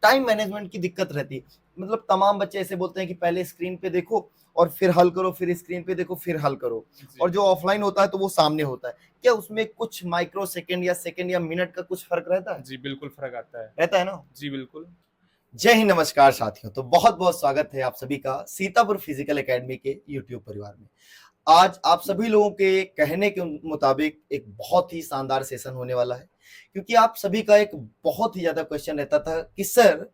Time management की दिक्कत रहती है। मतलब तमाम बच्चे ऐसे बोलते हैं कि पहले स्क्रीन पे देखो और फिर हल करो, फिर स्क्रीन पे देखो फिर हल करो। और जो ऑफलाइन होता है तो वो सामने होता है। क्या उसमें कुछ माइक्रो सेकंड या मिनट का कुछ फर्क रहता है? जी बिल्कुल फर्क आता है। रहता है ना? जी बिल्कुल। जय हिंद, नमस्कार साथियों। तो बहुत बहुत स्वागत है आप सभी का सीतापुर फिजिकल एकेडमी के यूट्यूब परिवार में। आज आप सभी लोगों के कहने के मुताबिक एक बहुत ही शानदार सेशन होने वाला है, क्योंकि आप सभी का एक बहुत ही ज्यादा क्वेश्चन रहता था कि सर,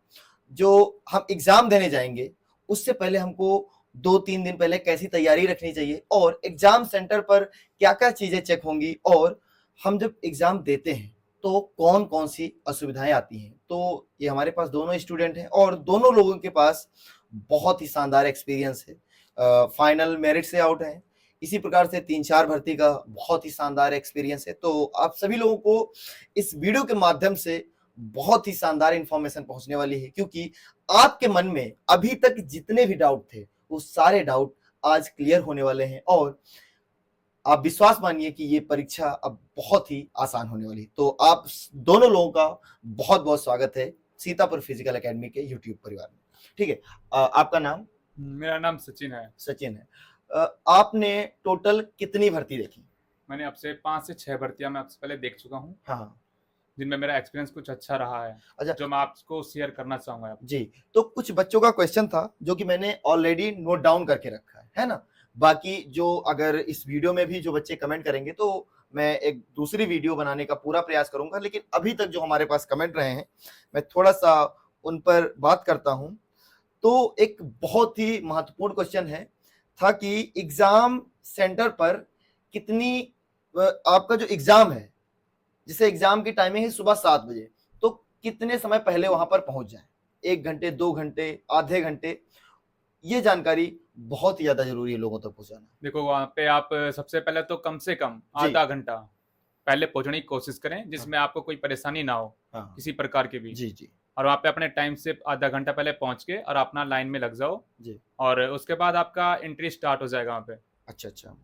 जो हम एग्जाम देने जाएंगे उससे पहले हमको 2-3 दिन पहले कैसी तैयारी रखनी चाहिए, और एग्जाम सेंटर पर क्या क्या चीजें चेक होंगी, और हम जब एग्जाम देते हैं तो कौन कौन सी असुविधाएं आती हैं। तो ये हमारे पास दोनों स्टूडेंट हैं और दोनों लोगों के पास बहुत ही शानदार एक्सपीरियंस है। फाइनल मेरिट से आउट है, इसी प्रकार से 3-4 भर्ती का बहुत ही शानदार एक्सपीरियंस है। तो आप सभी लोगों को इस वीडियो के माध्यम से बहुत ही शानदार इंफॉर्मेशन पहुंचने वाली है, क्योंकि आपके मन में अभी तक जितने भी डाउट थे वो सारे डाउट आज क्लियर होने वाले हैं, और आप विश्वास मानिए कि ये परीक्षा अब बहुत ही आसान होने वाली है। तो आप दोनों लोगों का बहुत बहुत स्वागत है सीतापुर फिजिकल एकेडमी के यूट्यूब परिवार में। ठीक है, आपका नाम? मेरा नाम सचिन है। सचिन है। आपने टोटल कितनी भर्ती देखी? मैंने अब से 5 से 6 भर्तियां मैं आपसे पहले देख चुका हूँ, हाँ। जिनमें मेरा एक्सपीरियंस कुछ अच्छा रहा है, अच्छा जो मैं आपको शेयर करना चाहूंगा आप। जी, तो कुछ बच्चों का क्वेश्चन था जो कि मैंने ऑलरेडी नोट डाउन करके रखा है ना? बाकी जो अगर इस वीडियो में भी जो बच्चे कमेंट करेंगे तो मैं एक दूसरी वीडियो बनाने का पूरा प्रयास करूंगा, लेकिन अभी तक जो हमारे पास कमेंट रहे हैं मैं थोड़ा-सा उन पर बात करता हूं। तो एक बहुत ही महत्वपूर्ण क्वेश्चन है था कि एग्जाम सेंटर पर कितनी आपका जो एग्जाम है, जैसे एग्जाम की टाइमिंग है सुबह 7 बजे, तो कितने समय पहले वहां पर पहुंच जाए? 1 घंटे, 2 घंटे, आधे घंटे? ये जानकारी बहुत ही ज्यादा जरूरी है लोगों तक पहुंचाना। देखो वहाँ पे आप सबसे पहले तो कम से कम जी। आधा घंटा पहले पहुंचने की कोशिश करें, हाँ। जिसमें आपको कोई परेशानी ना हो हाँ। किसी प्रकार की भी। जी जी। और वहाँ पे अपने टाइम से आधा घंटा पहले पहुंच के और अपना लाइन में लग जाओ, जी। और उसके बाद आपका एंट्री स्टार्ट हो जाएगा वहाँ पे। अच्छा अच्छा।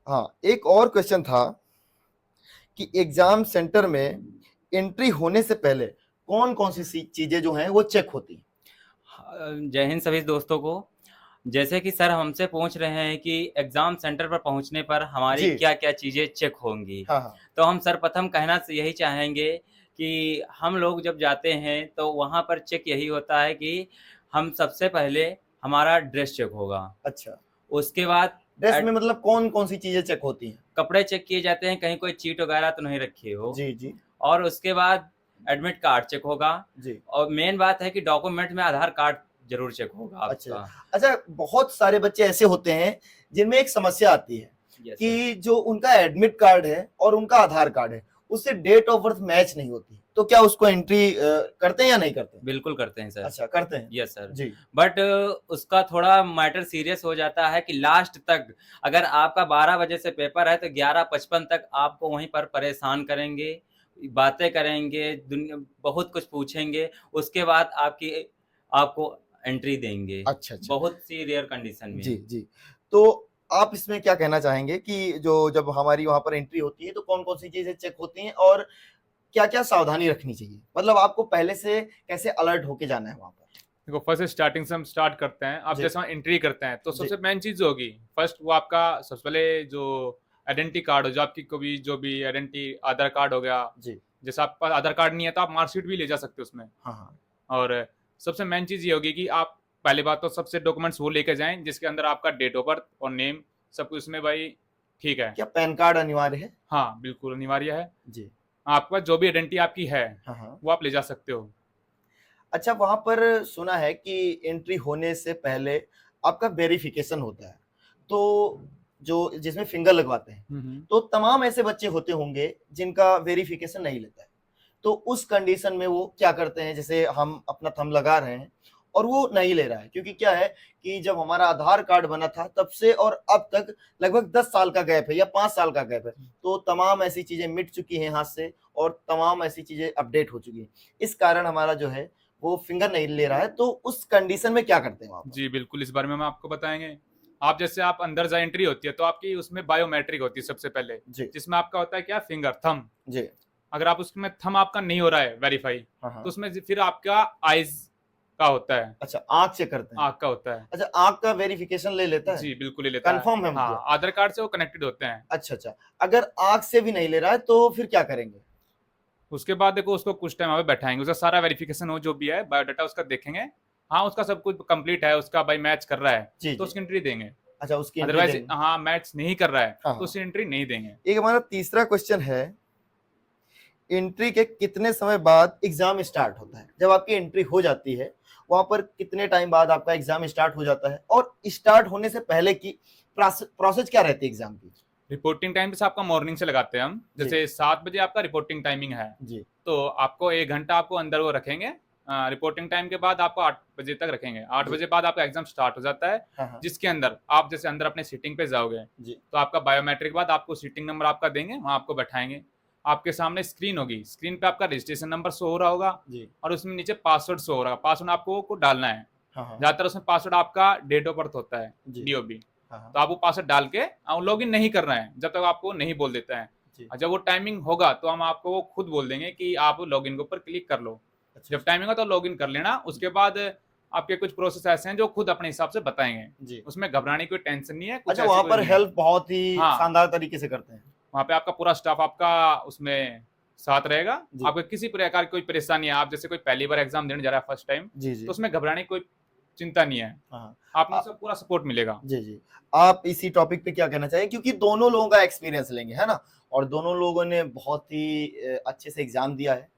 हाँ, एक और क्वेश्चन था कि एग्जाम सेंटर में एंट्री होने से पहले कौन कौन सी चीजें जो हैं वो चेक होती हैं? जय हिंद सभी दोस्तों को। जैसे कि सर हमसे पूछ रहे हैं कि एग्ज़ाम सेंटर पर पहुंचने पर हमारी जी। क्या-क्या चीज़ें चेक होंगी। हाँ हाँ। तो हम सर्वप्रथम कहना यही चाहेंगे कि हम लोग जब जाते हैं तो वहाँ पर चेक यही होता है कि हम सबसे पहले हमारा ड्रेस चेक होगा। अच्छा, उसके बाद ड्रेस में मतलब कौन कौन सी चीजें चेक होती हैं? कपड़े चेक किए जाते हैं, कहीं कोई चीट वगैरह तो नहीं रखे हो। जी जी। और उसके बाद एडमिट कार्ड चेक होगा। जी। और मेन बात है कि डॉक्यूमेंट में आधार कार्ड ज़रूर चेक होगा अच्छा। आपका। अच्छा, बहुत सारे बच्चे ऐसे होते हैं जिनमें एक समस्या आती है यस सर। कि जो उनका एडमिट कार्ड है और उनका आधार कार्ड है, उससे डेट ऑफ बर्थ मैच नहीं होती, तो क्या उसको एंट्री करते हैं या नहीं करते? बिल्कुल करते हैं सर। अच्छा, करते हैं। Yes sir. जी। बट उसका थोड़ा मैटर सीरियस हो जाता है कि लास्ट तक अगर आपका 12 बजे से पेपर है तो 11:55 तक आपको वहीं पर परेशान करेंगे, बातें करेंगे, बहुत कुछ पूछेंगे, उसके बाद आपको एंट्री देंगे, अच्छा अच्छा। बहुत सी रेयर कंडीशन में। जी जी। तो आप इसमें क्या कहना चाहेंगे कि जो जब हमारी वहां पर एंट्री होती है तो कौन कौन सी चीजें चेक होती हैं, और क्या क्या सावधानी रखनी चाहिए? मतलब आपको पहले से कैसे अलर्ट होके जाना है वहां पर? देखो फर्स्ट स्टार्टिंग से हम स्टार्ट करते हैं। आप जी। जैसे वहाँ एंट्री करते हैं तो जी। सबसे मेन चीज़ होगी, फर्स्ट वो आपका सबसे पहले जो आइडेंटिटी कार्ड हो, जो आपकी कोई जो भी आइडेंटिटी आधार कार्ड हो गया। जी। जैसे आपके पास आधार कार्ड नहीं है तो आप मार्कशीट भी ले जा सकते हो उसमें। हाँ हाँ। और सबसे मेन चीज़ ये होगी कि आप पहली बात तो सबसे डॉक्यूमेंट्स वो लेके जाएं जिसके अंदर आपका डेट ऑफ बर्थ और नेम सब कुछ उसमें भाई ठीक है। क्या पैन कार्ड अनिवार्य है? हाँ बिल्कुल अनिवार्य है। जी। आपके पास जो भी आइडेंटिटी आपकी है हाँ हाँ। वो आप ले जा सकते हो। अच्छा, वहां पर सुना है कि एंट्री होने से पहले आपका वेरिफिकेशन होता है, तो जो जिसमें फिंगर लगवाते हैं, तो तमाम ऐसे बच्चे होते होंगे जिनका वेरिफिकेशन नहीं लेता है। तो उस कंडीशन में वो क्या करते हैं, जैसे हम अपना थंब लगा रहे हैं और वो नहीं ले रहा है, क्योंकि क्या है कि जब हमारा आधार कार्ड बना था तब से और अब तक लगभग 10 साल का गैप है या 5 साल का गैप है, तो तमाम ऐसी चीजें मिट चुकी हैं हाथ से और तमाम ऐसी चीजें अपडेट हो चुकी हैं। इस कारण हमारा जो है वो फिंगर नहीं ले रहा है, तो उस कंडीशन में क्या करते हैं वहां पर? जी बिल्कुल, इस बारे में हम आपको बताएंगे। आप जैसे आप अंदर जा एंट्री होती है तो आपकी उसमें बायोमेट्रिक होती है सबसे पहले, जी। जिसमें आपका होता है क्या, फिंगर थंब। जी। अगर आप उसमें थंब आपका नहीं हो रहा है वेरीफाई, हाँ। तो उसमें फिर आपका आइज का होता है, अच्छा, आंख से करते हैं। आंख का होता है। अच्छा, आंख का वेरिफिकेशन ले लेता है। जी बिल्कुल ले लेता है। कंफर्म है मुझे। हाँ, आधार कार्ड से वो कनेक्टेड होते हैं। अच्छा, अगर आंख से भी नहीं ले रहा है तो फिर क्या करेंगे? उसके बाद देखो उसको कुछ टाइम हमें बैठाएंगे, उसका सारा वेरिफिकेशन हो जो भी है, बायोडाटा उसका देखेंगे, हाँ उसका सब कुछ कंप्लीट है, उसका भाई मैच कर रहा है जी, तो जी। उसकी एंट्री देंगे। अच्छा, उसकी एंट्री अदरवाइज देंगे। हाँ मैच नहीं कर रहा है हाँ, तो उसकी एंट्री नहीं देंगे। एक हमारा तीसरा क्वेश्चन है, एंट्री के कितने समय बाद एग्जाम स्टार्ट होता है? जब आपकी एंट्री हो जाती है, वहां पर कितने टाइम बाद आपका एग्जाम स्टार्ट हो जाता है, और स्टार्ट होने से पहले की प्रोसेस क्या रहती है एग्जाम की? रिपोर्टिंग टाइम से आपका मॉर्निंग से लगाते हैं हम, जी। जैसे 7 बजे आपका रिपोर्टिंग टाइमिंग है, जी। तो आपको 1 घंटा आपको अंदर वो रखेंगे। रिपोर्टिंग टाइम के बाद आपको 8 बजे तक रखेंगे। 8 जी। बजे बाद आपका एग्जाम स्टार्ट हो जाता है, हाँ, हाँ। जिसके अंदर आप जैसे अंदर अपने सीटिंग पे जाओगे जी। तो आपका बायोमेट्रिक बाद आपको सीटिंग नंबर आपका देंगे, वहाँ आपको बैठाएंगे। आपके सामने स्क्रीन होगी, स्क्रीन पे आपका रजिस्ट्रेशन नंबर शो हो रहा होगा जी। और उसमें नीचे पासवर्ड शो हो रहा है, पासवर्ड आपको को डालना है। हाँ, हाँ। ज्यादातर उसमें पासवर्ड आपका डेट ऑफ बर्थ होता है, जी। डीओबी, हाँ, हाँ। तो आप वो पासवर्ड डाल के लॉगिन नहीं करना है जब तक आपको नहीं बोल देता है। जी। और जब वो टाइमिंग होगा तो हम आपको वो खुद बोल देंगे कि आप लॉगिन के ऊपर क्लिक कर लो। अच्छा, जब टाइमिंग होगा तो लॉगिन कर लेना। उसके बाद आपके कुछ प्रोसेस ऐसे हैं जो खुद अपने हिसाब से बताएंगे, जी। उसमें घबराने की कोई टेंशन नहीं है। कुछ अच्छा, ऐसी वहां कोई पर नहीं है। हेल्प बहुत ही हाँ। शानदार तरीके से करते हैं। वहाँ पे आपका पूरा स्टाफ आपका उसमें साथ रहेगा। जी। आपको किसी प्रकार की कोई परेशानी है, आप जैसे कोई पहली बार एग्जाम देने जा रहा है फर्स्ट टाइम, जी, जी। तो उसमें घबराने की कोई चिंता नहीं है, हाँ। आपको आ- सब पूरा सपोर्ट मिलेगा। जी, जी। आप इसी टॉपिक पे क्या कहना चाहिए, क्योंकि दोनों लोगों का एक्सपीरियंस लेंगे, है ना, और दोनों लोगों ने बहुत ही अच्छे से एग्जाम दिया है,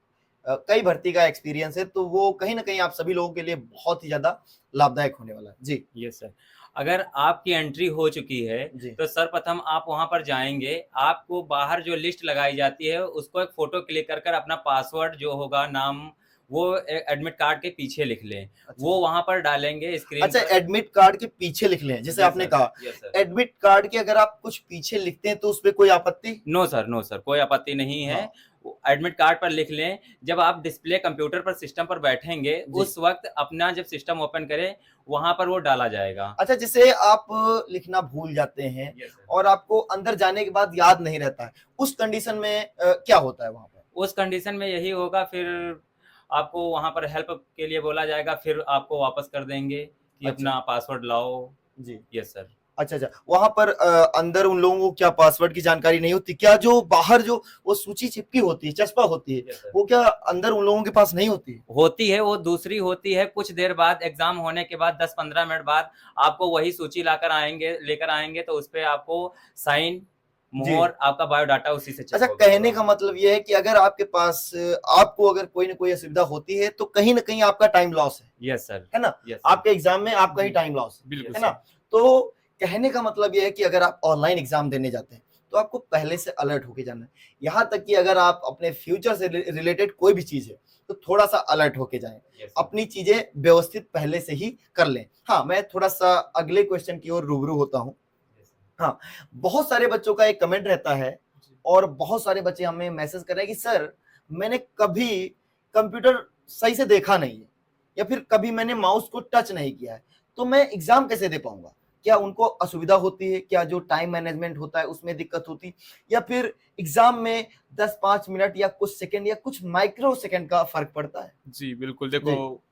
कई भर्ती का एक्सपीरियंस है, तो वो कहीं ना कहीं आप सभी लोगों के लिए बहुत ही ज्यादा लाभदायक होने वाला है। जी। Yes sir. अगर आपकी एंट्री हो चुकी है जी। तो सर्वप्रथम आप वहां पर जाएंगे, आपको बाहर जो लिस्ट लगाई जाती है उसको एक फोटो क्लिक कर कर अपना पासवर्ड जो होगा, नाम, वो एडमिट कार्ड के पीछे लिख लें। अच्छा। वो वहां पर डालेंगे स्क्रीन अच्छा, पर। एडमिट कार्ड के पीछे लिख लें, जैसे यस आपने सर, कहा, यस सर। एडमिट कार्ड के अगर आप कुछ पीछे लिखते हैं तो उसपे कोई आपत्ति? नो सर, नो सर, कोई आपत्ति नहीं है। हाँ। एडमिट कार्ड पर लिख लें। जब आप डिस्प्ले कंप्यूटर पर सिस्टम पर बैठेंगे जी। उस वक्त अपना जब सिस्टम ओपन करें वहां पर वो डाला जाएगा। अच्छा, जिसे आप लिखना भूल जाते हैं यस सर। और आपको अंदर जाने के बाद याद नहीं रहता है, उस कंडीशन में क्या होता है वहां पर? उस कंडीशन में यही होगा, फिर आपको वहां पर हेल्प के लिए बोला जाएगा, फिर आपको वापस कर देंगे कि अच्छा। अपना पासवर्ड लाओ। जी। Yes sir. अच्छा, वहां पर अंदर उन लोगों को क्या पासवर्ड की जानकारी नहीं होती क्या? जो बाहर जो वो सूची चिपकी होती है, चस्पा होती है, यस सर। वो क्या अंदर उन लोगों के पास नहीं होती? होती है, वो दूसरी होती है। कुछ देर बाद एग्जाम होने के बाद 10-15 मिनट बाद आपको वही सूची लेकर आएंगे तो उस पे आपको साइन, मोहर, आपका बायोडाटा उसी से चेक अच्छा, होगा। कहने का मतलब ये है कि अगर आपके पास आपको अगर कोई ना कोई असुविधा होती है तो कहीं ना कहीं आपका टाइम लॉस यस सर। है ना? यस आपके एग्जाम में आपका ही जी, टाइम लॉस बिल्कुल है ना? तो कहने का मतलब ये है कि अगर आप ऑनलाइन एग्जाम देने जाते हैं तो आपको पहले से अलर्ट होके जाना है। यहाँ तक कि अगर आप अपने फ्यूचर से रिलेटेड कोई भी चीज है तो थोड़ा सा अलर्ट होके जाएं, यस। अपनी चीजें व्यवस्थित पहले से ही कर लें। हाँ, मैं थोड़ा सा अगले क्वेश्चन की ओर रूबरू होता हूँ। हाँ, बहुत सारे बच्चों का एक कमेंट रहता है और बहुत सारे बच्चे हमें मैसेज कर रहे हैं कि सर, मैंने कभी कंप्यूटर सही से देखा नहीं है या फिर कभी मैंने माउस को टच नहीं किया है, तो मैं एग्जाम कैसे दे पाऊंगा? क्या उनको असुविधा होती है? क्या जो टाइम मैनेजमेंट होता है उसमें दिक्कत होती, या फिर एग्जाम में 10-5 मिनट या कुछ सेकंड या कुछ माइक्रो सेकंड का फर्क पड़ता है? जी बिल्कुल। देखो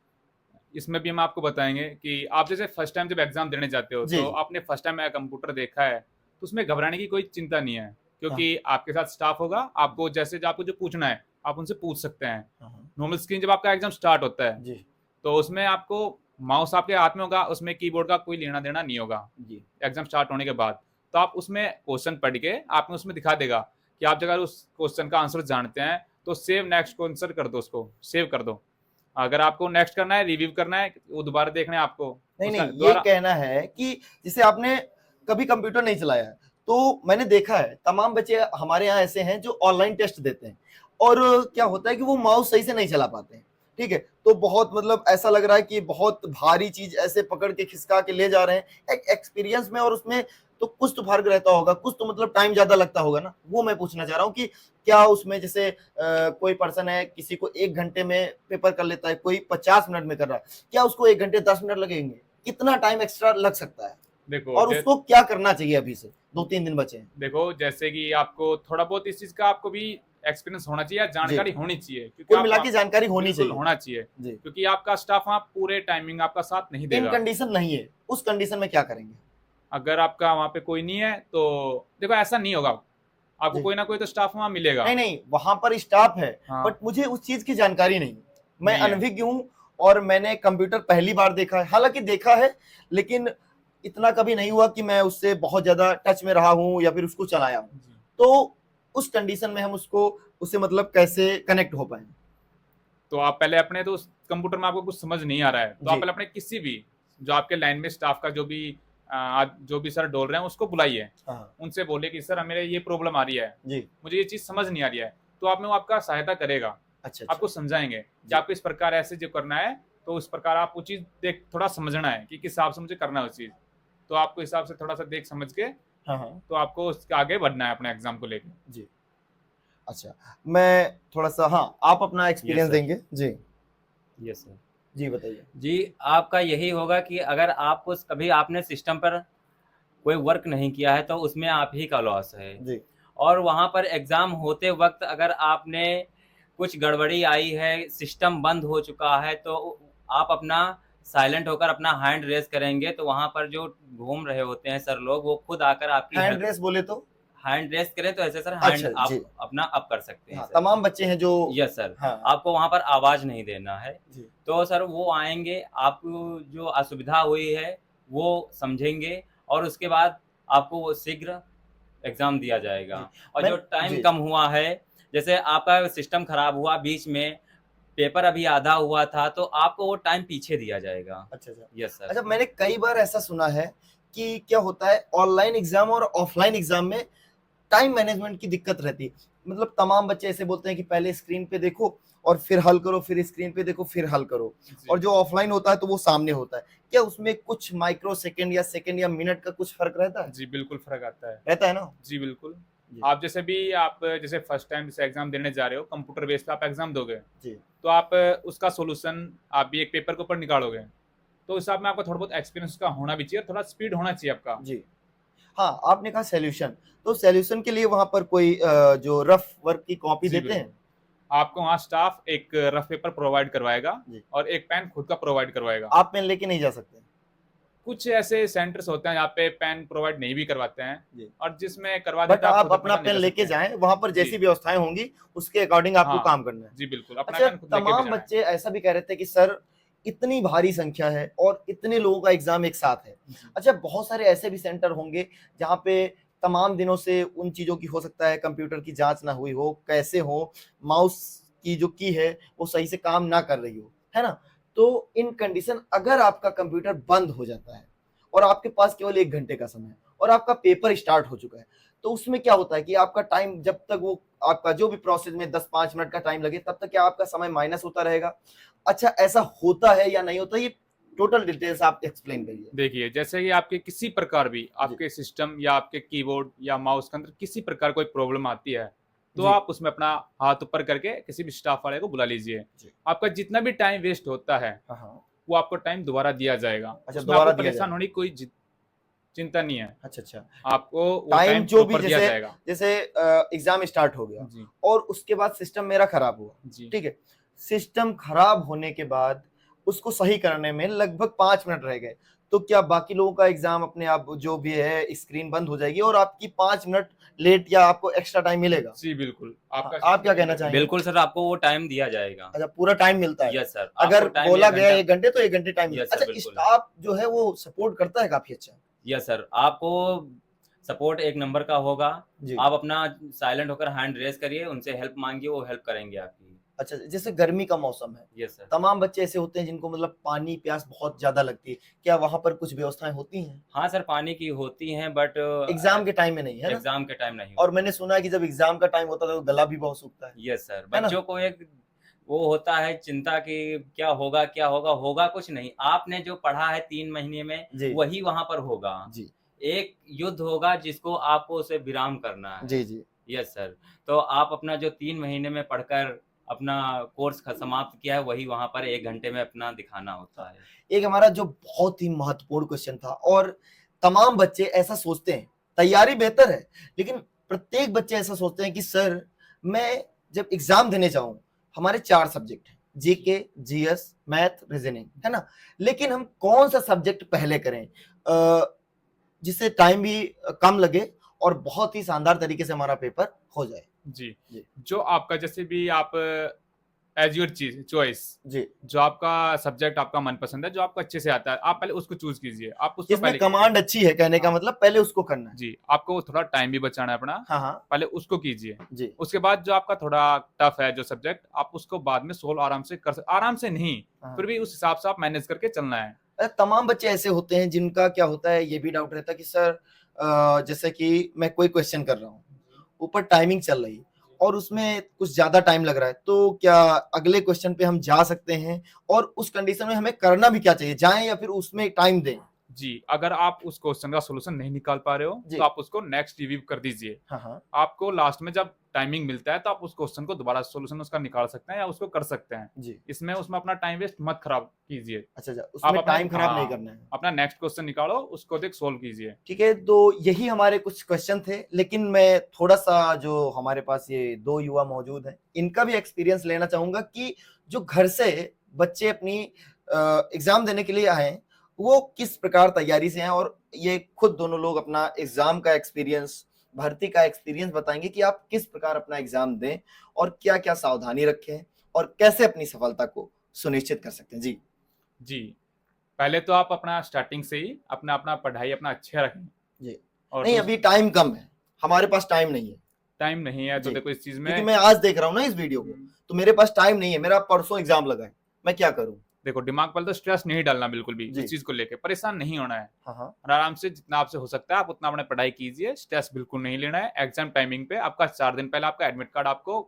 इसमें भी हम आपको बताएंगे कि आप जैसे फर्स्ट टाइम जब एग्जाम देने जाते हो जी, तो जी। आपने फर्स्ट टाइम कंप्यूटर देखा है तो उसमें घबराने की कोई चिंता नहीं है, क्योंकि आपके साथ स्टाफ होगा। आपको जैसे जो आपको जो पूछना है आप उनसे पूछ सकते हैं। नॉर्मल स्क्रीन जब आपका एग्जाम स्टार्ट होता है जी, तो उसमें आपको माउस आपके हाथ में होगा, उसमें कीबोर्ड का कोई लेना देना नहीं होगा। जी। एग्जाम स्टार्ट होने के बाद तो आप उसमें क्वेश्चन पढ़ के आपने उसमें दिखा देगा कि आप अगर उस क्वेश्चन का आंसर जानते हैं तो सेव नेक्स्ट क्वेश्चन कर दो, उसको सेव कर दो। अगर आपको नेक्स्ट करना है, रिव्यू करना है, वो दोबारा देखना है आपको, नहीं, उसका ये दोबारा कहना है कि जैसे आपने कभी कंप्यूटर नहीं चलाया है, तो मैंने देखा है तमाम बच्चे हमारे यहाँ ऐसे हैं जो ऑनलाइन टेस्ट देते हैं और क्या होता है कि वो माउस सही से नहीं चला पाते हैं। ठीक है, तो बहुत मतलब ऐसा लग रहा है कि बहुत भारी चीज ऐसे पकड़ के खिसका के ले जा रहे हैं एक एक्सपीरियंस में, और उसमें तो कुछ तो फर्क रहता होगा, कुछ तो मतलब टाइम ज्यादा लगता होगा ना। वो मैं पूछना चाह रहा हूँ कि क्या उसमें जैसे कोई पर्सन है, किसी को 1 घंटे में पेपर कर लेता है, कोई 50 मिनट में कर रहा है, क्या उसको 1 घंटे 10 मिनट लगेंगे? कितना टाइम एक्स्ट्रा लग सकता है? देखो और उसको क्या करना चाहिए? अभी से 2-3 दिन बचे हैं। देखो जैसे कि आपको थोड़ा बहुत इस चीज का आपको भी एक्सपीरियंस होना चाहिए या जानकारी होनी चाहिए, क्योंकि कुल आप मिला के जानकारी होनी बिल्कुल चाहिए होना चाहिए, जी। क्योंकि आपका स्टाफ वहाँ पूरे टाइमिंग आपका साथ नहीं इन देगा। कंडीशन नहीं है, उस कंडीशन में क्या करेंगे? अगर आपका वहाँ पे कोई नहीं है तो देखो ऐसा नहीं होगा, आपको जी। कोई ना कोई तो स्टाफ वहाँ मिलेगा। नहीं नहीं, वहां पर स्टाफ है, हाँ। बट मुझे उस चीज की जानकारी नहीं है। मैं नहीं है। अनभिज्ञ हूँ और मैंने कंप्यूटर पहली बार देखा है, हालांकि देखा है लेकिन इतना कभी नहीं हुआ कि मैं उससे बहुत ज्यादा टच में रहा हूँ या फिर उसको चलाया हूँ। जी। तो उस कंडीशन में हम उससे मतलब कैसे कनेक्ट हो पाए? तो आप पहले अपने तो उस कंप्यूटर में आपको कुछ समझ नहीं आ रहा है तो आप जी। पहले अपने किसी भी जो आपके लाइन में स्टाफ का जो भी सर डोल रहे हैं उसको बुलाइए, हाँ उनसे बोले कि सर मेरे ये प्रॉब्लम आ रही है, जी। मुझे ये चीज समझ नहीं आ रही है, तो आप में वो आपका सहायता करेगा, अच्छा आपको अच्छा। समझाएंगे कि जी। आपको इस प्रकार ऐसे जो करना है, तो उस प्रकार आप वो चीज देख थोड़ा समझना है कि किस हिसाब से मुझे करना है उस चीज, तो आपको हिसाब से थोड़ा सा देख समझ के हाँ हाँ तो आपको उसके आगे बढ़ना है अपने एग्जाम को लेकर। जी। अच्छा, मैं थोड़ा सा, हाँ आप अपना एक्सपीरियंस sir. देंगे जी। Yes sir. जी बताइए। जी, आपका यही होगा कि अगर आपको कभी आपने सिस्टम पर कोई वर्क नहीं किया है तो उसमें आप ही का लॉस है। जी। और वहाँ पर एग्ज़ाम होते वक़्त अगर आपने कुछ गड़बड़ी आई है, सिस्टम बंद हो चुका है, तो आप अपना साइलेंट होकर अपना हैंड रेज़ करेंगे, तो वहाँ पर जो घूम रहे होते हैं सर लोग, वो खुद आकर आपकी हैंड हेल्प रेस बोले तो? हैंड रेज़ करें तो ऐसे सर हैंड अच्छा आप जी। अपना अप कर सकते हैं हाँ, सर। तमाम बच्चे हैं जो यस सर। हाँ आपको वहाँ पर आवाज़ नहीं देना है। जी। तो सर वो आएँगे, आपको जो असुविधा हुई है, वो समझेंगे और उसके बाद आपको वो शीघ्र एग्ज़ाम दिया जाएगा। जी। और मैं जो टाइम जी। कम हुआ है, जैसे आपका सिस्टम खराब हुआ बीच में, पेपर अभी आधा हुआ था, तो आपको वो टाइम पीछे दिया जाएगा। अच्छा अच्छा। Yes sir. अच्छा, मैंने कई बार ऐसा सुना है कि क्या होता है ऑनलाइन एग्जाम और ऑफलाइन एग्जाम में टाइम मैनेजमेंट की दिक्कत रहती है। मतलब तमाम बच्चे ऐसे बोलते हैं कि पहले स्क्रीन पे देखो और फिर हल करो, फिर स्क्रीन पे देखो फिर हल करो। जी। और जो ऑफलाइन होता है तो वो सामने होता है। क्या उसमें कुछ माइक्रो सेकंड या सेकंड या मिनट का कुछ फर्क रहता है? जी बिल्कुल फर्क आता है। रहता है ना? जी बिल्कुल। जी। आप जैसे फर्स्ट टाइम जैसे एग्जाम देने जा रहे हो, कंप्यूटर बेस पे आप एग्जाम दोगे, जी। तो आप उसका सॉल्यूशन आप भी एक पेपर के ऊपर निकालोगे, तो उस हिसाब में आपको थोड़ा बहुत एक्सपीरियंस का होना भी चाहिए, थोड़ा स्पीड होना चाहिए आपका। जी। हाँ, आपने कहा सॉल्यूशन, तो सॉल्यूशन के लिए वहां पर कोई जो रफ वर्क की कॉपी जी देते हैं? बिल्कुल। आपको वहाँ स्टाफ एक रफ पेपर प्रोवाइड करवाएगा जी। और एक पेन खुद का प्रोवाइड करवाएगा। आप पेन लेके नहीं जा सकते? कुछ ऐसे सेंटर्स होते हैं जहाँ पे पेन प्रोवाइड नहीं भी करवाते हैं, जी। और जिसमें करवा बट देते हैं आप खुद अपना पेन पेन ले लेके सकते हैं। जाएं, वहां पर जी। जैसी व्यवस्थाएं होंगी उसके अकॉर्डिंग आपको हाँ, काम करना है। जी बिल्कुल, अपना अच्छा, पेन खुद लेके भी तमाम जाना है। बच्चे ऐसा भी कह रहे थे कि सर इतनी भारी संख्या है और इतने लोगों का एग्जाम एक साथ है। जी। अच्छा, बहुत सारे ऐसे भी सेंटर होंगे जहाँ पे तमाम दिनों से उन चीजों की हो सकता है कंप्यूटर की जांच ना हुई हो, कैसे हो, माउस की जो की है वो सही से काम ना कर रही हो, है ना? तो इन कंडीशन अगर आपका कंप्यूटर बंद हो जाता है और आपके पास केवल 1 घंटे का समय है और आपका पेपर स्टार्ट हो चुका है, तो उसमें क्या होता है कि आपका टाइम जब तक वो आपका जो भी प्रोसेस में 10-5 मिनट का टाइम लगे तब तक क्या आपका समय माइनस होता रहेगा? अच्छा, ऐसा होता है या नहीं होता? ये टोटल डिटेल्स आप एक्सप्लेन करिए। देखिए, जैसे कि आपके किसी प्रकार भी आपके सिस्टम या आपके कीबोर्ड या माउस के अंदर किसी प्रकार कोई प्रॉब्लम आती है, तो जी। आप उसमें अपना हाथ ऊपर करके किसी भी स्टाफ वाले को बुला लीजिए। जी। आपका जितना भी टाइम वेस्ट होता है, हाँ हाँ। वो आपको टाइम दोबारा दिया जाएगा। अच्छा, उसमें दोबारा आपको दिया परेशान जाएगा। होने की कोई चिंता नहीं है। अच्छा अच्छा। आपको वो टाइम टाइम जो भी प्रॉपर दिया जैसे जाएगा। जैसे एग्जाम स्टार्ट हो गया जी। और उसके बाद सिस्टम मेरा खराब हुआ, जी। ठीक है? सिस्टम खराब होने के बाद उसको सही करने में लगभग 5 मिनट रह गए, तो क्या बाकी लोगों का एग्जाम अपने आप जो भी है स्क्रीन बंद हो जाएगी और आपकी 5 मिनट लेट या आपको एक्स्ट्रा टाइम मिलेगा? जी बिल्कुल। हाँ, आपका आप क्या कहना चाहेंगे? बिल्कुल सर, आपको वो टाइम दिया जाएगा। अच्छा, पूरा टाइम मिलता है? Yes sir. अगर आपको टाइम बोला 1 गया घंटा 1 घंटे तो 1 घंटे टाइम मिलता यस है। सर, अच्छा, बिल्कुल। स्टाफ जो है वो सपोर्ट करता है काफी अच्छा? यस सर, आपको सपोर्ट 1 नंबर का होगा। जी। आप अपना साइलेंट होकर हैंड रेज़ करिए, उनसे हेल्प माँगिए, वो हेल्प करेंगे आपकी। अच्छा, जैसे गर्मी का मौसम है, यस सर। तमाम बच्चे ऐसे होते हैं जिनको मतलब पानी प्यास बहुत ज्यादा लगती है, क्या वहां पर कुछ व्यवस्थाएं होती हैं? हाँ सर, पानी की होती हैं बट एग्जाम के टाइम में नहीं, है ना? एग्ज़ाम के टाइम नहीं और होती। मैंने सुना है कि जब एग्जाम का टाइम होता है तो गला भी बहुत सूखता है। यस सर, है ना? बच्चों को एक वो होता है चिंता कि क्या होगा, क्या होगा? होगा कुछ नहीं। आपने जो पढ़ा है 3 महीने में, जी। वही वहाँ पर होगा। जी। एक युद्ध होगा जिसको आपको उसे विराम करना है। जी जी। Yes sir. तो आप अपना जो 3 महीने में पढ़कर अपना कोर्स समाप्त किया है, वही वहाँ पर 1 घंटे में अपना दिखाना होता है। एक हमारा जो बहुत ही महत्वपूर्ण क्वेश्चन था और तमाम बच्चे ऐसा सोचते हैं, तैयारी बेहतर है लेकिन प्रत्येक बच्चे ऐसा सोचते हैं कि सर मैं जब एग्जाम देने जाऊं, हमारे 4 सब्जेक्ट हैं, जीके, जीएस, मैथ, रीजनिंग, है ना। लेकिन हम कौन सा सब्जेक्ट पहले करें जिससे टाइम भी कम लगे और बहुत ही शानदार तरीके से हमारा पेपर हो जाए। जी जी। जो आपका जैसे भी आप एज योर चीज चॉइस, जी, जो आपका सब्जेक्ट आपका मनपसंद है, जो आपको अच्छे से आता है, आप पहले उसको चूज कीजिए। आप उसको जिसमें पहले कमांड अच्छी है, कहने का हाँ। मतलब पहले उसको करना है। जी, आपको थोड़ा टाइम भी बचाना है अपना, हाँ, हाँ। पहले उसको कीजिए। जी। उसके बाद जो आपका थोड़ा टफ है जो सब्जेक्ट, आप उसको बाद में सोल्व आराम से आराम से नहीं, हाँ। फिर भी उस हिसाब से आप मैनेज करके चलना है। तमाम बच्चे ऐसे होते हैं जिनका क्या होता है, ये भी डाउट रहता है कि सर जैसे कि मैं कोई क्वेश्चन कर रहा हूँ, ऊपर टाइमिंग चल रही है और उसमें कुछ ज्यादा टाइम लग रहा है, तो क्या अगले क्वेश्चन पे हम जा सकते हैं? और उस कंडीशन में हमें करना भी क्या चाहिए, जाएं या फिर उसमें टाइम दें? जी, अगर आप उस क्वेश्चन का सॉल्यूशन नहीं निकाल पा रहे हो, जी। तो आप उसको नेक्स्ट रिव्यू कर दीजिए। हाँ, हाँ। आपको लास्ट में जब टाइमिंग मिलता है, तो आप उस क्वेश्चन को दोबारा सॉल्यूशन उसका निकाल सकते हैं या उसको कर सकते हैं। जी। इसमें उसमें अपना टाइम वेस्ट मत खराब कीजिए। अच्छा, आप उसमें अपना टाइम खराब नहीं करना है। अपना नेक्स्ट क्वेश्चन निकालो, उसको देख सोल्व कीजिए। ठीक है, तो यही हमारे कुछ क्वेश्चन थे, लेकिन मैं थोड़ा-सा जो हमारे पास ये 2 युवा मौजूद हैं, इनका भी एक्सपीरियंस लेना चाहूँगा कि जो घर से बच्चे अपनी एग्ज़ाम देने के लिए आए हैं, वो किस प्रकार तैयारी से हैं और ये खुद दोनों लोग अपना एग्ज़ाम का एक्सपीरियंस, भर्ती का एक्सपीरियंस बताएँगे कि आप किस प्रकार अपना एग्ज़ाम दें और क्या-क्या सावधानी रखें और कैसे अपनी सफलता को सुनिश्चित कर सकते हैं। जी। जी, पहले तो आप अपना स्टार्टिंग से ही अपना पढ़ाई अपना अच्छा रखें। जी। और नहीं, अभी टाइम कम है, हमारे पास टाइम नहीं है। टाइम नहीं है तो जी। देखो इस चीज क्योंकि में मैं आज देख रहा हूँ ना इस वीडियो को, तो मेरे पास टाइम नहीं है, मेरा परसों एग्जाम लगा है, मैं क्या करूँ? देखो दिमाग पर तो स्ट्रेस नहीं डालना बिल्कुल भी, जी। इस चीज को लेके परेशान नहीं होना है। हाँ, हाँ। और आराम से जितना आपसे हो सकता है आप उतना अपने पढ़ाई कीजिए, स्ट्रेस बिल्कुल नहीं लेना है। एग्जाम टाइमिंग पे आपका 4 दिन पहले आपका एडमिट कार्ड आपको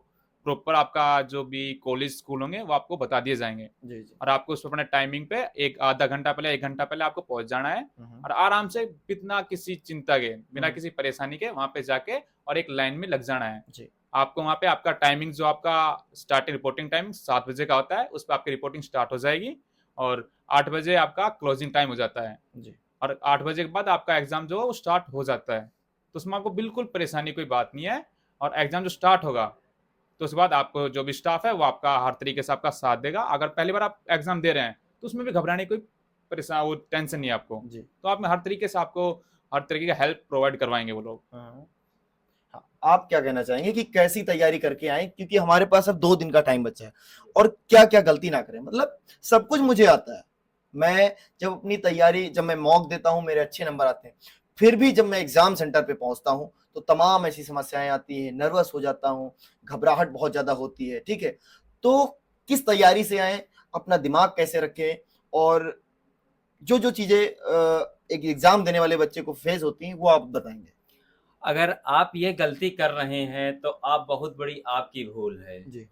प्रॉपर आपका जो भी कॉलेज स्कूल होंगे वो आपको बता दिए जाएंगे। जी, जी। और आपको उस अपने टाइमिंग पे एक आधा घंटा पहले 1 घंटा पहले आपको पहुंच जाना है। हुँ, और आराम से बिना किसी चिंता के, बिना हुँ। किसी परेशानी के वहां पे जाके और एक लाइन में लग जाना है। जी। आपको वहां पे आपका टाइमिंग जो आपका स्टार्टिंग रिपोर्टिंग टाइम 7 बजे का होता है, उस पर आपकी रिपोर्टिंग स्टार्ट हो जाएगी और 8 बजे आपका क्लोजिंग टाइम हो जाता है। जी। और 8 बजे के बाद आपका एग्जाम जो है वो स्टार्ट हो जाता है। तो उसमें आपको बिल्कुल परेशानी कोई बात नहीं है। और एग्जाम जो स्टार्ट होगा तो उसके बाद आपको जो भी स्टाफ है वो आपका हर तरीके से आपका साथ देगा। अगर पहली बार आप एग्जाम दे रहे हैं तो उसमें भी घबराने की कोई परेशान वो टेंशन नहीं है आपको। जी। तो आप में हर तरीके से आपको हर तरीके का हेल्प प्रोवाइड करवाएंगे वो लोग। हाँ। हाँ, आप क्या कहना चाहेंगे कि कैसी तैयारी करके आएँ? क्योंकि हमारे पास अब 2 दिन का टाइम बचा है और क्या-क्या गलती ना करें? मतलब सब कुछ मुझे आता है। मैं जब मैं मॉक देता हूँ, मेरे अच्छे नंबर आते हैं। फिर भी जब मैं एग्ज़ाम सेंटर पे पहुँचता हूँ, तो तमाम ऐसी समस्याएँ आती हैं, नर्वस हो जाता हूँ, घबराहट बहुत ज़्यादा होती है, ठीक है? तो किस तैयारी से आएँ, अपना दिमाग कैसे रखें और जो-जो चीज़ें एक एग्ज़ाम देने वाले बच्चे को फेस होती हैं, वो आप बताएँगे? अगर आप ये गलती कर रहे हैं तो आप बहुत बड़ी आपकी भूल है। जी।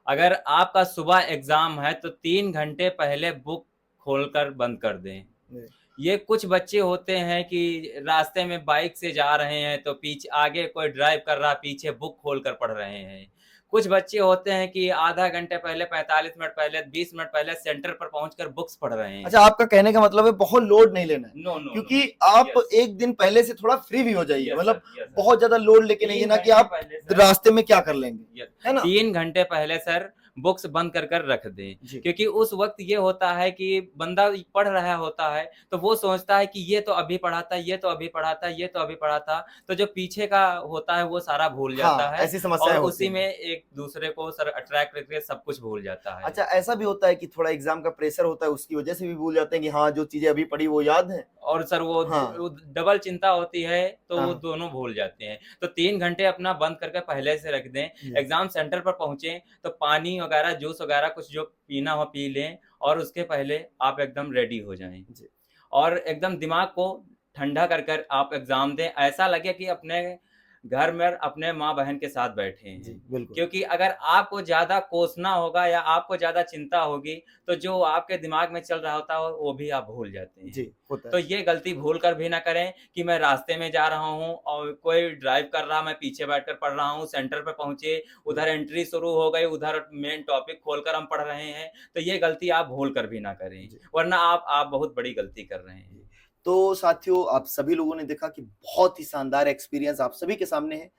अगर आपका सुबह एग्ज़ाम है तो 3 घंटे पहले बुक खोलकर बंद कर दें। जी। ये कुछ बच्चे होते हैं कि रास्ते में बाइक से जा रहे हैं तो पीछे आगे कोई ड्राइव कर रहा, पीछे बुक खोलकर पढ़ रहे हैं। कुछ बच्चे होते हैं कि आधा घंटे पहले, 45 मिनट पहले, 20 मिनट पहले सेंटर पर पहुँचकर बुक्स पढ़ रहे हैं। अच्छा, आपका कहने का मतलब है बहुत लोड नहीं लेना है, नो, नो, क्योंकि नो। आप यस। 1 दिन पहले से थोड़ा फ्री भी हो जाइए, यस मतलब सर, यस सर। बहुत ज़्यादा लोड लेके नहीं 3 ना कि घंटे आप पहले सर, रास्ते में क्या कर लेंगे, यस, है ना? 3 घंटे पहले सर बुक्स बंद कर रख दें। जी। क्योंकि उस वक़्त ये होता है कि बंदा पढ़ रहा होता है, तो वो सोचता है कि ये तो अभी पढ़ा था, ये तो अभी पढ़ा था, ये तो अभी पढ़ा था। तो जो पीछे का होता है वो सारा भूल जाता हाँ, है ऐसी और समस्याएँ होती उसी में हैं। एक दूसरे को सर अट्रैक्ट करके सब कुछ भूल जाता है। अच्छा, ऐसा भी होता है कि थोड़ा एग्ज़ाम का प्रेशर होता है, उसकी वजह से भी भूल जाते हैं कि हाँ, जो चीज़ें अभी पढ़ी वो याद हैं? और सर वो हाँ। डबल चिंता होती है, तो वो हाँ। दोनों भूल जाते हैं। तो 3 घंटे अपना बंद करके पहले से रख दें। जी। एग्ज़ाम सेंटर पर पहुँचे तो पानी वगैरह, जूस वगैरह कुछ जो पीना हो पी लें और उसके पहले आप एकदम रेडी हो जाएँ। जी। और एकदम दिमाग को ठंडा कर आप एग्ज़ाम दें। ऐसा लगे कि अपने घर में अपने माँ-बहन के साथ बैठे जी, हैं। बिल्कुल। क्योंकि अगर आपको ज़्यादा कोसना होगा या आपको ज़्यादा चिंता होगी, तो जो आपके दिमाग में चल रहा होता है, वो भी आप भूल जाते हैं। जी, होता तो है। ये गलती भूल कर भी ना करें कि मैं रास्ते में जा रहा हूँ और कोई ड्राइव कर रहा, मैं पीछे बैठकर पढ़ रहा हूँ, सेंटर पे पहुँचे, उधर एंट्री शुरू हो गई, उधर मेन टॉपिक खोलकर हम पढ़ रहे हैं, तो ये गलती आप भूल कर भी ना करें, जी। वरना आप बहुत बड़ी गलती कर रहे हैं। तो साथियों, आप सभी लोगों ने देखा कि बहुत ही शानदार एक्सपीरियंस आप सभी के सामने है।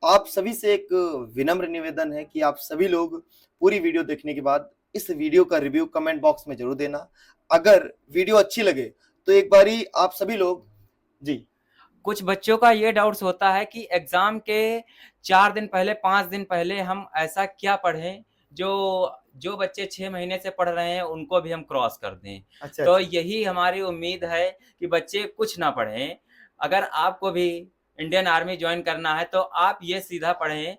आप सभी से एक विनम्र निवेदन है कि आप सभी लोग पूरी वीडियो देखने के बाद इस वीडियो का रिव्यू कमेंट बॉक्स में जरूर देना। अगर वीडियो अच्छी लगे तो एक बारी आप सभी लोग जी कुछ बच्चों का ये डाउट्स होता है कि एग्जाम के 4 दिन पहले 5 दिन पहले हम ऐसा क्या पढ़ें जो बच्चे 6 महीने से पढ़ रहे हैं उनको भी हम क्रॉस कर दें। अच्छा तो अच्छा। यही हमारी उम्मीद है कि बच्चे कुछ ना पढ़ें। अगर आपको भी इंडियन आर्मी ज्वाइन करना है तो आप ये सीधा पढ़ें,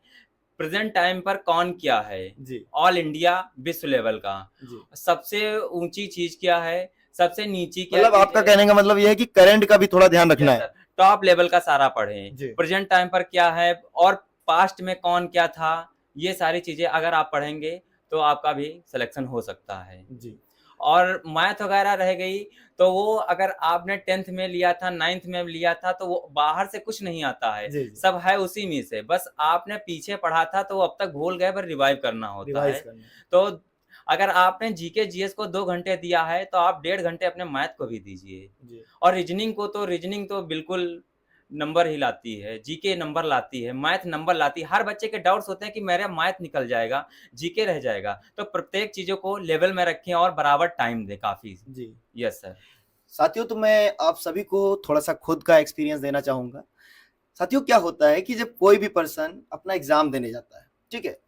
प्रेजेंट टाइम पर कौन क्या है, जी ऑल इंडिया विश्व लेवल का जी सबसे ऊंची चीज क्या है, सबसे नीची क्या मतलब चीज आपका है। कहने का मतलब यह है कि करंट का भी थोड़ा ध्यान रखना Yes, है। sir. टॉप लेवल का सारा पढ़ें, जी प्रेजेंट टाइम पर क्या है और पास्ट में कौन क्या था, ये सारी चीजें अगर आप पढ़ेंगे तो आपका भी सिलेक्शन हो सकता है। जी और मैथ वगैरह रह गई तो वो अगर आपने 10th में लिया था, 9th में लिया था तो वो बाहर से कुछ नहीं आता है, जी जी सब है उसी में से। बस आपने पीछे पढ़ा था तो वो अब तक भूल गए, पर रिवाइव करना होता रिवाइज है। करना तो अगर आपने जीके जीएस को 2 घंटे दिया है तो आप 1.5 घंटे अपने मैथ को भी दीजिए। जी और रीजनिंग तो बिल्कुल नंबर ही लाती है, जीके नंबर लाती है, मैथ नंबर लाती है। हर बच्चे के डाउट्स होते हैं कि मेरा मैथ निकल जाएगा, जीके रह जाएगा। तो प्रत्येक चीजों को लेवल में रखें और बराबर टाइम दें काफी। जी यस सर। साथियों, तो मैं आप सभी को थोड़ा सा खुद का एक्सपीरियंस देना चाहूंगा। साथियों, क्या होता है कि जब कोई भी पर्सन अपना एग्जाम देने जाता है, ठीक है,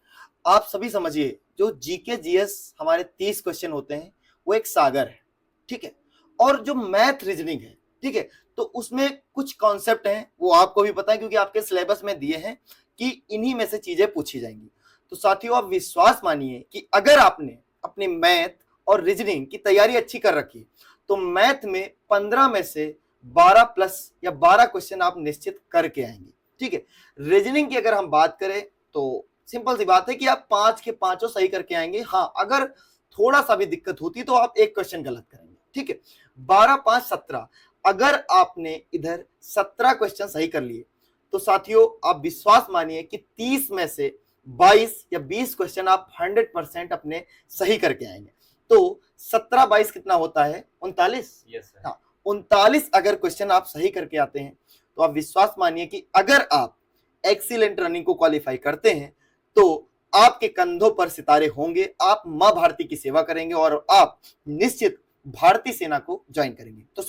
आप सभी समझिए जो जीके जीएस हमारे 30 क्वेश्चन होते हैं वो एक सागर है, ठीक है, और जो मैथ रीजनिंग है, ठीक है, तो उसमें कुछ कॉन्सेप्ट हैं वो आपको भी पता है क्योंकि आपके सिलेबस में दिए हैं कि इन्हीं में से चीजें पूछी जाएंगी। तो साथियों, आप विश्वास मानिए कि अगर आपने अपनी मैथ और रीजनिंग की तैयारी अच्छी कर रखी तो मैथ में 15 में से 12 प्लस या 12 क्वेश्चन आप निश्चित करके आएंगे, ठीक है। रीजनिंग की अगर हम बात करें तो सिंपल सी बात है कि आप 5 के 5 सही करके आएंगे। हाँ, अगर थोड़ा सा भी दिक्कत होती तो आप एक क्वेश्चन गलत करेंगे, ठीक है। 12 5 17, अगर आपने इधर 17 क्वेश्चन सही कर लिए तो साथियों आप विश्वास मानिए कि 30 में से 22 या 20 क्वेश्चन आप 100% अपने सही करके आएंगे। तो 17 22 कितना होता है? 39। Yes sir. हाँ, 39 अगर क्वेश्चन आप सही करके आते हैं तो आप विश्वास मानिए कि अगर आप एक्सीलेंट रनिंग को क्वालिफाई करते हैं तो आपके कंधों पर सितारे होंगे, आप मां भारती की सेवा करेंगे और आप निश्चित भारतीय सेना को ज्वाइन करेंगे। तो